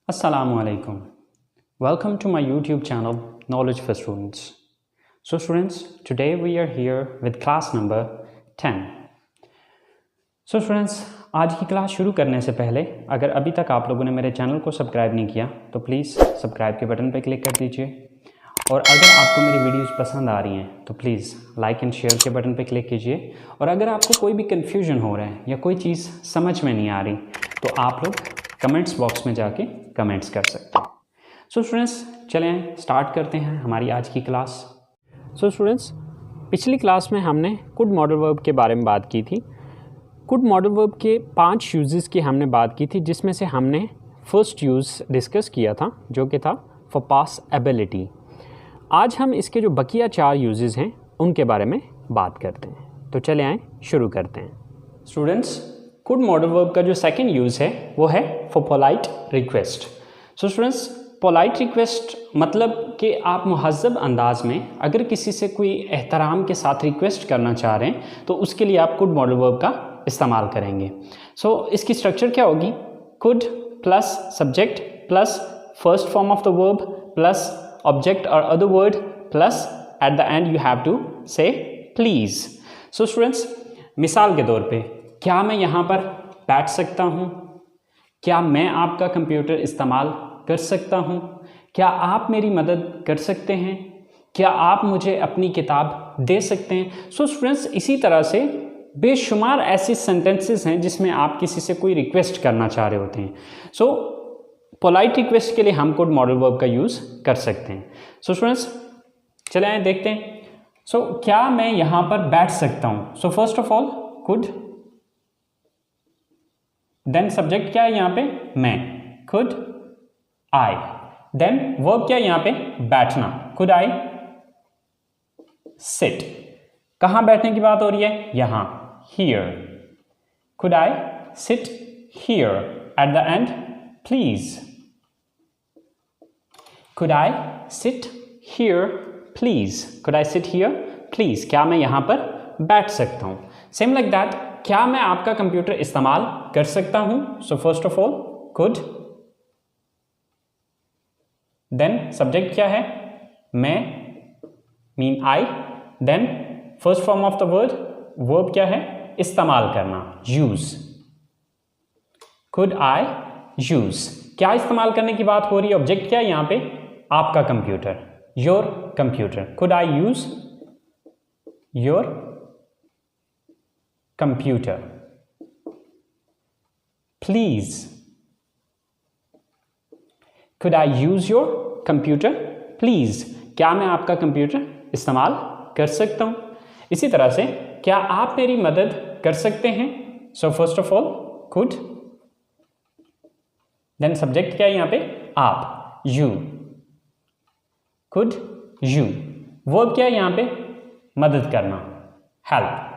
Assalamualaikum. Welcome to my YouTube channel Knowledge for Students. So students, today we are here with class number 10. So students, आज की class शुरू करने से पहले अगर अभी तक आप लोगों ने मेरे चैनल को सब्सक्राइब नहीं किया तो प्लीज़ सब्सक्राइब के बटन पर क्लिक कर दीजिए। और अगर आपको मेरी वीडियोस पसंद आ रही हैं तो प्लीज़ लाइक एंड शेयर के बटन पर क्लिक कीजिए। और अगर आपको कोई भी कन्फ्यूजन हो रहा है या कोई चीज़ समझ में नहीं आ रही तो आप लोग कमेंट्स बॉक्स में जाके कमेंट्स कर सकते हैं। सो स्टूडेंट्स, चलें स्टार्ट करते हैं हमारी आज की क्लास। सो स्टूडेंट्स, पिछली क्लास में हमने कुड मॉडल वर्ब के बारे में बात की थी। कुड मॉडल वर्ब के 5 यूजेस की हमने बात की थी, जिसमें से हमने फर्स्ट यूज़ डिस्कस किया था जो कि था फॉर पास एबिलिटी। आज हम इसके जो बकिया 4 यूजेस हैं उनके बारे में बात करते हैं। तो चले आएँ शुरू करते हैं। स्टूडेंट्स, कुड मॉडल वर्ब का जो सेकंड यूज़ है वो है for polite request. So students, polite request मतलब कि आप मुहज़्ज़ब अंदाज में अगर किसी से कोई एहतराम के साथ रिक्वेस्ट करना चाह रहे हैं तो उसके लिए आप कुड मॉडल वर्ब का इस्तेमाल करेंगे। सो इसकी स्ट्रक्चर क्या होगी? Could plus subject plus first form of the verb plus object और other word plus at the end you have to say please. So students, मिसाल के तौर पे क्या मैं यहाँ पर बैठ सकता हूँ? क्या मैं आपका कंप्यूटर इस्तेमाल कर सकता हूँ? क्या आप मेरी मदद कर सकते हैं? क्या आप मुझे अपनी किताब दे सकते हैं? सो स्टूडेंट्स, इसी तरह से बेशुमार ऐसे सेंटेंसेस हैं जिसमें आप किसी से कोई रिक्वेस्ट करना चाह रहे होते हैं। सो पोलाइट रिक्वेस्ट के लिए हम कुड मॉडल वर्ब का यूज़ कर सकते हैं। सो स्टूडेंट्स, चले आए देखते हैं। सो क्या मैं यहाँ पर बैठ सकता हूँ? So first of all could, then subject क्या है यहाँ पे? मैं, कुड आई। देन वर्ब क्या है यहाँ पे? बैठना, कुड आई सिट। कहाँ बैठने की बात हो रही है? यहाँ, here. Could I sit here? Eight the and please. Could I sit here please? Could I sit here please? क्या मैं यहाँ पर बैठ सकता हूँ? सेम लाइक दैट, क्या मैं आपका कंप्यूटर इस्तेमाल कर सकता हूं? So first of all could, then subject क्या है? मैं, mean I. Then first form of the word, verb क्या है? इस्तेमाल करना, यूज। Could I use? क्या इस्तेमाल करने की बात हो रही है? ऑब्जेक्ट क्या है यहाँ पे? आपका computer, your computer. Could I use your computer please? Could I use your computer please? क्या मैं आपका कंप्यूटर इस्तेमाल कर सकता हूं? इसी तरह से क्या आप मेरी मदद कर सकते हैं? So first of all could, then subject क्या है यहाँ पे? आप, यू। Could you? वर्ब क्या है यहाँ पे? मदद करना, हेल्प।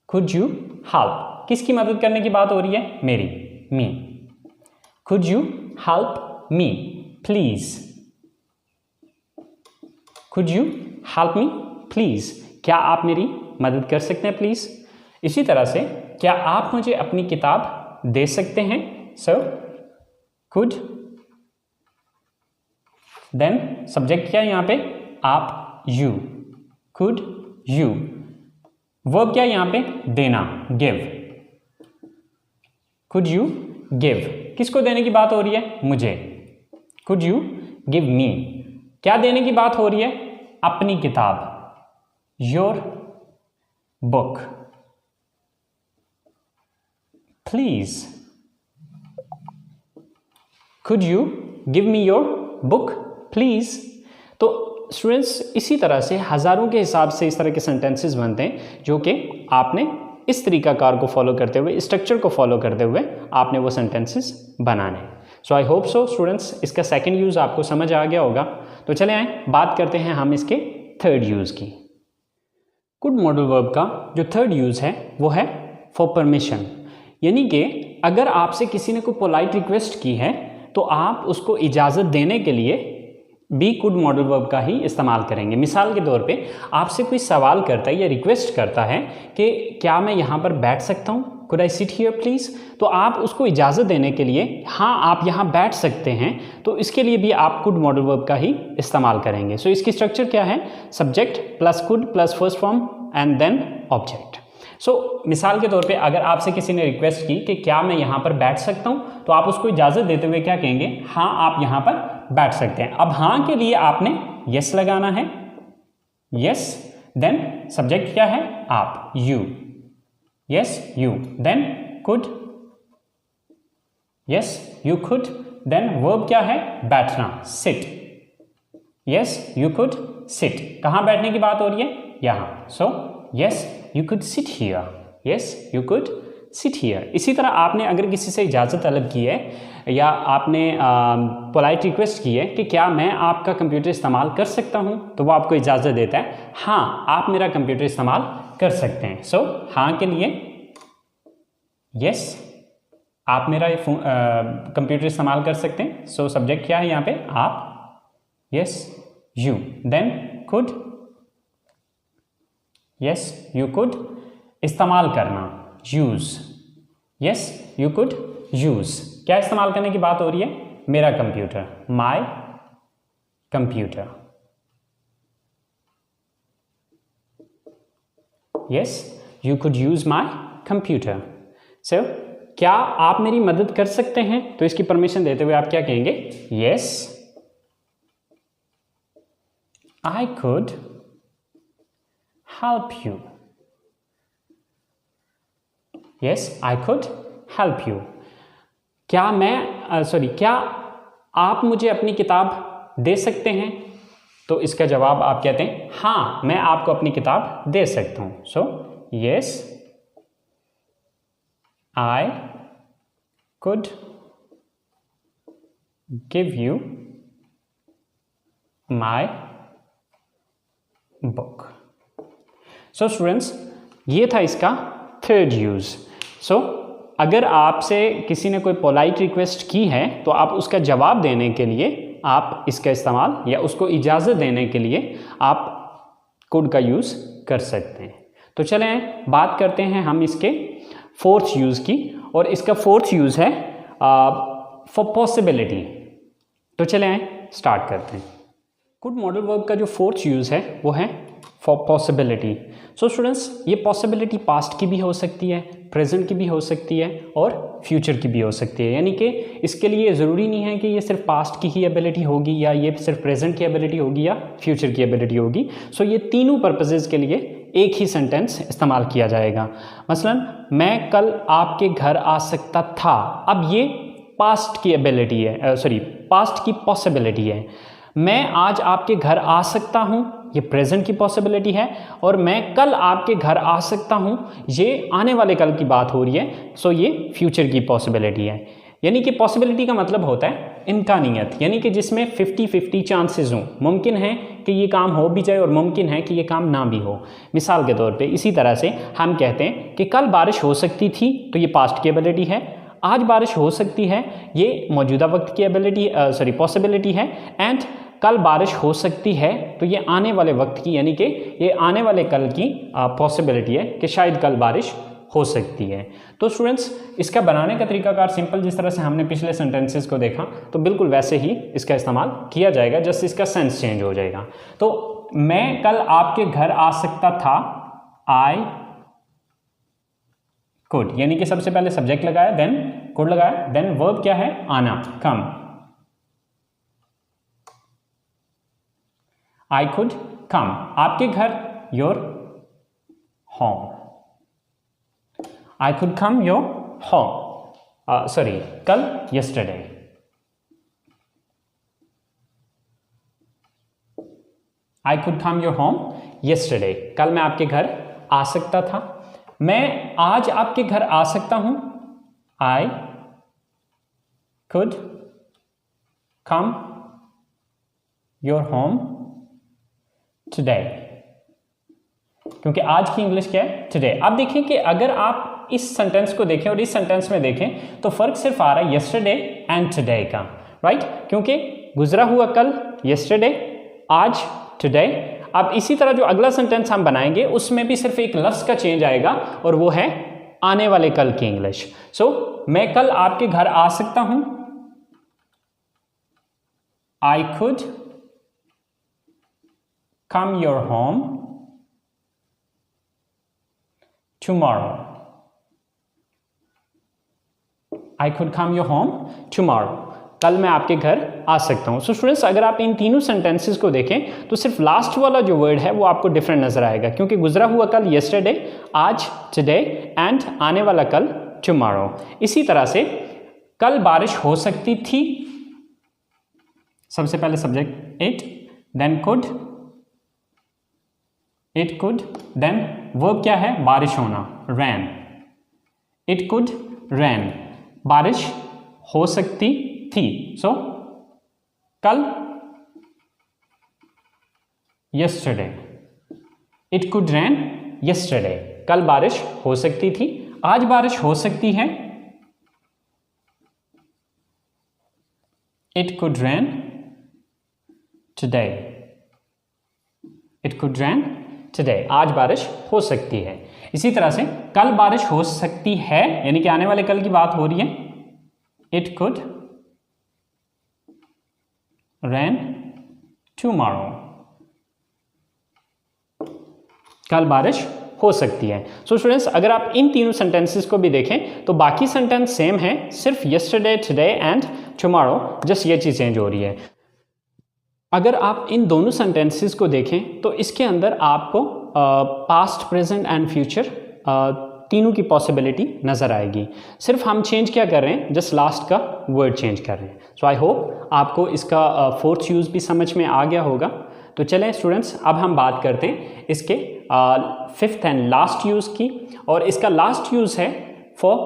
Could you help? किसकी मदद करने की बात हो रही है? मेरी, me. Could you help me please? Could you help me please? क्या आप मेरी मदद कर सकते हैं प्लीज? इसी तरह से क्या आप मुझे अपनी किताब दे सकते हैं? सर कुड, देन सब्जेक्ट क्या है यहाँ पे? आप, यू। Could you? वर्ब क्या है यहाँ पे? देना, गिव। Could you give? किसको देने की बात हो रही है? मुझे। Could you give me? क्या देने की बात हो रही है? अपनी किताब, your book. Please, could you give me your book please? तो स्टूडेंट्स, इसी तरह से हज़ारों के हिसाब से इस तरह के सेंटेंसेस बनते हैं जो कि आपने इस तरीकाकार को फॉलो करते हुए, स्ट्रक्चर को फॉलो करते हुए आपने वो सेंटेंसेस बनाने। सो आई होप सो स्टूडेंट्स, इसका सेकंड यूज़ आपको समझ आ गया होगा। तो चले आए बात करते हैं हम इसके थर्ड यूज़ की। कुड मॉडल वर्ब का जो थर्ड यूज़ है वो है फॉर परमिशन। यानी कि अगर आपसे किसी ने कोई पोलाइट रिक्वेस्ट की है तो आप उसको इजाज़त देने के लिए भी कुड मॉडल वर्ब का ही इस्तेमाल करेंगे। मिसाल के तौर पे आपसे कोई सवाल करता है या रिक्वेस्ट करता है कि क्या मैं यहाँ पर बैठ सकता हूँ? Could I sit here please. तो आप उसको इजाज़त देने के लिए हाँ आप यहाँ बैठ सकते हैं, तो इसके लिए भी आप कुड मॉडल वर्ब का ही इस्तेमाल करेंगे। सो इसकी स्ट्रक्चर क्या है, subject plus could plus first form and then object. So मिसाल के तौर पे अगर आपसे किसी ने रिक्वेस्ट की कि क्या मैं यहाँ पर बैठ सकता हूँ, तो आप उसको इजाज़त देते हुए क्या कहेंगे, हाँ आप यहाँ पर बैठ सकते हैं। अब हाँ के लिए आपने यस लगाना है, यस, देन सब्जेक्ट क्या है, आप, you, yes you, then could, yes you could, then verb क्या है, बैठना, sit, yes you could sit. कहाँ बैठने की बात हो रही है, यहाँ। So yes you could sit here, yes you could sit here. इसी तरह आपने अगर किसी से इजाज़त तलब की है या आपने पोलाइट रिक्वेस्ट की है कि क्या मैं आपका कंप्यूटर इस्तेमाल कर सकता हूँ, तो वो आपको इजाज़त देता है, हाँ आप मेरा कंप्यूटर इस्तेमाल कर सकते हैं। सो हाँ के लिए यस आप मेरा कंप्यूटर इस्तेमाल कर सकते हैं। सो सब्जेक्ट क्या है यहाँ पे, आप, yes you, then could, yes you could, इस्तेमाल करना, use, yes you could use. क्या इस्तेमाल करने की बात हो रही है, मेरा computer, my computer, yes you could use my computer. So क्या आप मेरी मदद कर सकते हैं, तो इसकी परमिशन देते हुए आप क्या कहेंगे, yes I could help you, yes I could help you। क्या मैं क्या आप मुझे अपनी किताब दे सकते हैं, तो इसका जवाब आप कहते हैं, हाँ मैं आपको अपनी किताब दे सकता हूं। सो yes I could give you my book। So students ये था इसका थर्ड यूज़। सो अगर आपसे किसी ने कोई पोलाइट रिक्वेस्ट की है, तो आप उसका जवाब देने के लिए आप इसका इस्तेमाल या उसको इजाज़त देने के लिए आप कुड का यूज़ कर सकते हैं। तो चलें बात करते हैं हम इसके फोर्थ यूज़ की, और इसका फोर्थ यूज़ है फॉर पॉसिबिलिटी। तो चलें स्टार्ट करते हैं। कुड मॉडल वर्ब का जो फोर्थ यूज़ है वो है फॉर पॉसिबिलिटी। सो स्टूडेंट्स ये पॉसिबिलिटी पास्ट की भी हो सकती है, प्रेजेंट की भी हो सकती है और फ्यूचर की भी हो सकती है। यानी कि इसके लिए ज़रूरी नहीं है कि ये सिर्फ पास्ट की ही एबिलिटी होगी या ये सिर्फ प्रेजेंट की एबिलिटी होगी या फ्यूचर की एबिलिटी होगी। सो ये तीनों पर्पसेस के लिए एक ही सेंटेंस इस्तेमाल किया जाएगा। मसलन मैं कल आपके घर आ सकता था, अब ये पास्ट की एबिलिटी है, पास्ट की पॉसिबिलिटी है। मैं आज आपके घर आ सकता हूँ, ये प्रेजेंट की पॉसिबिलिटी है, और मैं कल आपके घर आ सकता हूँ, ये आने वाले कल की बात हो रही है। सो ये फ्यूचर की पॉसिबिलिटी है। यानी कि पॉसिबिलिटी का मतलब होता है इम्कानियत, यानी कि जिसमें 50-50 चांसेस हों। मुमकिन है कि ये काम हो भी जाए और मुमकिन है कि ये काम ना भी हो। मिसाल के तौर पे इसी तरह से हम कहते हैं कि कल बारिश हो सकती थी, तो ये पास्ट की एबिलिटी है। आज बारिश हो सकती है, ये मौजूदा वक्त की एबिलिटी पॉसिबिलिटी है। एंड कल बारिश हो सकती है, तो ये आने वाले वक्त की, यानी कि ये आने वाले कल की पॉसिबिलिटी है कि शायद कल बारिश हो सकती है। तो स्टूडेंट्स इसका बनाने का तरीकाकार सिंपल, जिस तरह से हमने पिछले सेंटेंसेस को देखा, तो बिल्कुल वैसे ही इसका इस्तेमाल किया जाएगा, जस्ट इसका सेंस चेंज हो जाएगा। तो मैं कल आपके घर आ सकता था, आई कुड, यानी कि सबसे पहले सब्जेक्ट लगाया, देन कुड लगाया, देन वर्ब क्या है, आना, कम। I could come, आपके घर, your home। I could come your home, कल, yesterday। I could come your home yesterday, कल मैं आपके घर आ सकता था। मैं आज आपके घर आ सकता हूं, I could come your home today, क्योंकि आज की इंग्लिश क्या है, today। अब देखें कि अगर आप इस सेंटेंस को देखें और इस सेंटेंस में देखें, तो फर्क सिर्फ आ रहा है yesterday and today का, राइट? क्योंकि गुजरा हुआ कल yesterday, आज today। अब इसी तरह जो अगला सेंटेंस हम बनाएंगे उसमें भी सिर्फ एक लफ्ज़ का चेंज आएगा, और वो है आने वाले कल की इंग्लिश। सो मैं कल आपके घर आ सकता हूं, I could come your home tomorrow. I could come your home tomorrow. कल मैं आपके घर आ सकता हूं। सो स्टूडेंट्स, अगर आप इन तीनों सेंटेंसेस को देखें तो सिर्फ लास्ट वाला जो वर्ड है वो आपको डिफरेंट नजर आएगा, क्योंकि गुजरा हुआ कल yesterday, आज today एंड आने वाला कल tomorrow। इसी तरह से कल बारिश हो सकती थी, सबसे पहले subject it, then could, it could, then verb क्या है, बारिश होना, rain, it could rain, बारिश हो सकती थी। सो कल yesterday, it could rain yesterday, कल बारिश हो सकती थी, आज बारिश हो सकती है, it could rain today, it could rain today, आज बारिश हो सकती है। इसी तरह से कल बारिश हो सकती है, यानी कि आने वाले कल की बात हो रही है, it could rain tomorrow, कल बारिश हो सकती है। सो स्टूडेंट्स, अगर आप इन तीनों सेंटेंसेस को भी देखें तो बाकी सेंटेंस सेम है, सिर्फ yesterday, today and tomorrow, just ये चीज़ चेंज हो रही है। अगर आप इन दोनों सेंटेंसेस को देखें तो इसके अंदर आपको पास्ट, प्रेजेंट एंड फ्यूचर तीनों की पॉसिबिलिटी नज़र आएगी। सिर्फ हम चेंज क्या कर रहे हैं, जस्ट लास्ट का वर्ड चेंज कर रहे हैं। सो आई होप आपको इसका फोर्थ यूज़ भी समझ में आ गया होगा। तो चलें स्टूडेंट्स, अब हम बात करते हैं इसके फिफ्थ एंड लास्ट यूज़ की, और इसका लास्ट यूज़ है फॉर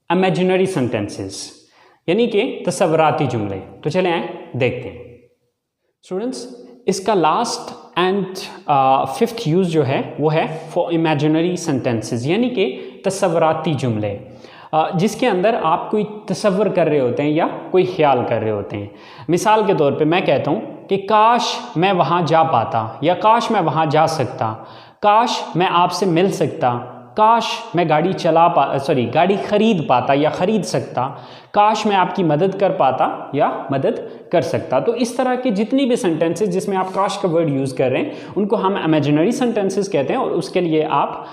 इमेजिनरी सेंटेंसेस, यानी कि तसव्वुराती जुमले। तो चलें आए देखते हैं स्टूडेंट्स, इसका लास्ट एंड फिफ्थ यूज़ जो है वो है फॉर इमेजिनरी सेंटेंसेस, यानी कि तसव्वुराती जुमले, जिसके अंदर आप कोई तसव्वुर कर रहे होते हैं या कोई ख्याल कर रहे होते हैं। मिसाल के तौर पे मैं कहता हूँ कि काश मैं वहाँ जा पाता, या काश मैं वहाँ जा सकता, काश मैं आपसे मिल सकता, काश मैं गाड़ी खरीद पाता या ख़रीद सकता, काश मैं आपकी मदद कर पाता या मदद कर सकता। तो इस तरह के जितनी भी सेंटेंसेस जिसमें आप काश का वर्ड यूज़ कर रहे हैं उनको हम इमेजिनरी सेंटेंसेस कहते हैं, और उसके लिए आप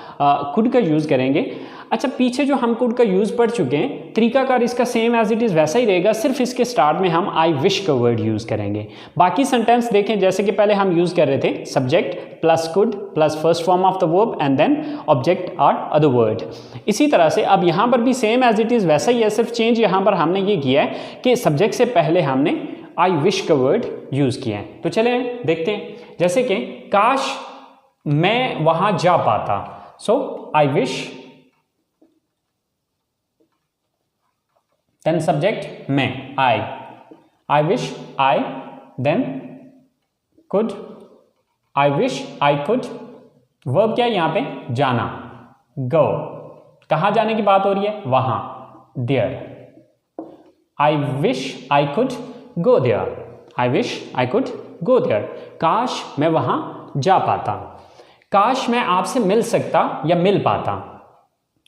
कुड का यूज़ करेंगे। अच्छा, पीछे जो हम कुड का यूज़ पढ़ चुके हैं, तरीकाकार इसका सेम एज इट इज़ वैसा ही रहेगा, सिर्फ इसके स्टार्ट में हम आई विश का वर्ड यूज़ करेंगे। बाकी सेंटेंस देखें, जैसे कि पहले हम यूज़ कर रहे थे subject plus could plus first form of the verb and then object और अदर वर्ड। इसी तरह से अब यहाँ पर भी सेम एज इट इज़ वैसा ही है, सिर्फ चेंज यहाँ पर हमने ये किया है कि सब्जेक्ट से पहले हमने आई विश का वर्ड यूज़ किया है। तो चले देखते हैं, जैसे कि काश मैं वहाँ जा पाता, so I wish, then subject मैं, I wish I, then could, I wish I could, verb क्या है यहाँ पे, जाना, go, कहाँ जाने की बात हो रही है, वहाँ, there, I wish I could go there, I wish I could go there, काश मैं वहाँ जा पाता, काश मैं आपसे मिल सकता या मिल पाता।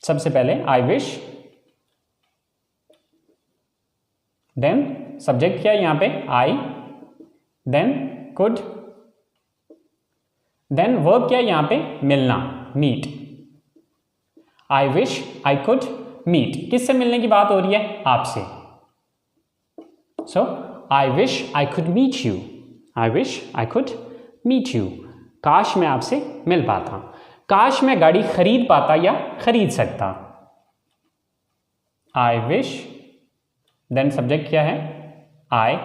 सबसे पहले I wish, देन सब्जेक्ट क्या है यहाँ पे, I, then could, then verb क्या है यहाँ पे, मिलना, meet, I wish I could meet, किससे मिलने की बात हो रही है, आपसे। So I wish I could meet you, I wish I could meet you, काश मैं आपसे मिल पाता, काश मैं गाड़ी खरीद पाता या खरीद सकता, आई विश, देन सब्जेक्ट क्या है, आई,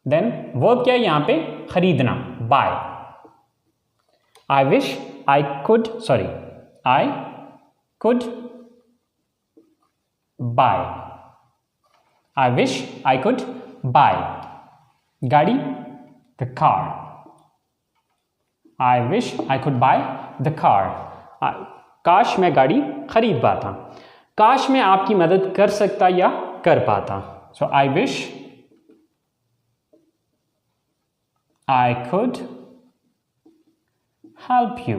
देन वर्ब क्या है यहाँ पे, खरीदना, buy, I wish I could buy, I wish I could buy गाड़ी, the car, I wish I could buy the car, काश मैं गाड़ी खरीद पाता, काश मैं आपकी मदद कर सकता या कर पाता। So I wish I could help you,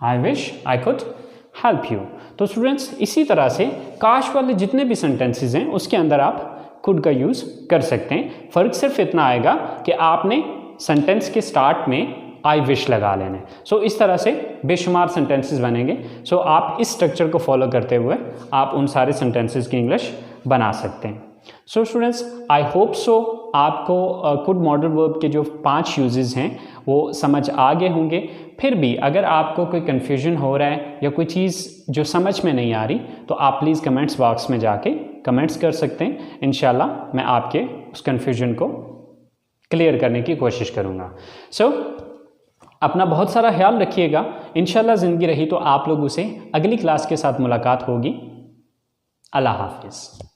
I wish I could help you. तो स्टूडेंट्स इसी तरह से काश वाले जितने भी सेंटेंसेस हैं उसके अंदर आप कुड का यूज़ कर सकते हैं। फ़र्क सिर्फ इतना आएगा कि आपने सेंटेंस के स्टार्ट में आई विश लगा लेना है। सो इस तरह से बेशुमार सेंटेंसेस बनेंगे। सो आप इस स्ट्रक्चर को फॉलो करते हुए आप उन सारे सेंटेंसेस की इंग्लिश बना सकते हैं। So students I hope so आपको कुड मॉडल वर्ब के जो 5 यूजेस हैं वो समझ आ गए होंगे। फिर भी अगर आपको कोई कन्फ्यूजन हो रहा है या कोई चीज़ जो समझ में नहीं आ रही तो आप प्लीज़ कमेंट्स बॉक्स में जाके कमेंट्स कर सकते हैं। इंशाल्लाह मैं आपके उस कन्फ्यूजन को क्लियर करने की कोशिश करूँगा। सो अपना बहुत सारा ख्याल रखिएगा। इंशाल्लाह ज़िंदगी रही तो आप लोगों से अगली क्लास के साथ मुलाकात होगी। अल्लाह हाफिज़।